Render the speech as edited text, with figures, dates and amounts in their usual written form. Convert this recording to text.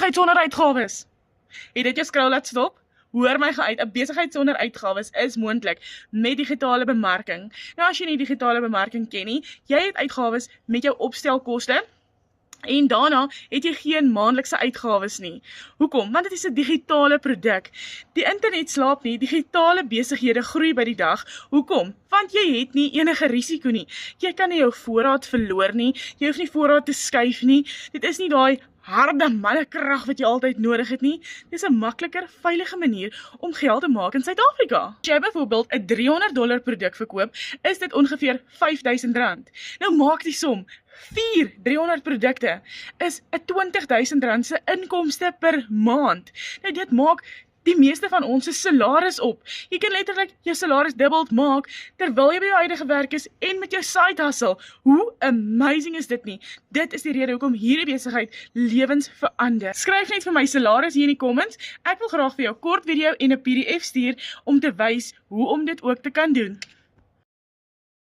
besigheid sonder uitgawes. Het dit jou scroll laat stop? Hoor my uit, 'n besigheid sonder uitgawes is moontlik met digitale bemarking. Nou as jy nie digitale bemarking ken nie, jy het uitgawes met jou opstelkoste, en daarna het jy geen maandelikse uitgawes nie. Hoekom? Want dit is 'n digitale produk. Die internet slaap nie, digitale besighede groei by die dag. Hoekom? Want jy het nie enige risiko nie. Jy kan nie jou voorraad verloor nie, jy hoef nie voorraad te skuif nie. Dit is nie daai harde mannekrag wat jy altyd nodig het nie. Dit is 'n makliker, veilige manier om geld te maak in Suid-Afrika. As jy byvoorbeeld 'n $300 produk verkoop, is dit ongeveer R5.000. Nou maak die som. 4 300 produkte is 'n R20.000 se inkomste per maand. Nou dit maak die meeste van ons se salaris op. Jy kan letterlik jou salaris dubbel maak terwyl jy by jou huidige werk is en met jou side hustle. Hoe amazing is dit nie? Dit is die rede hoekom hierdie besigheid lewens verander. Skryf net vir my salaris hier in die comments. Ek wil graag vir jou 'n kort video en 'n PDF stuur om te wys hoe om dit ook te kan doen.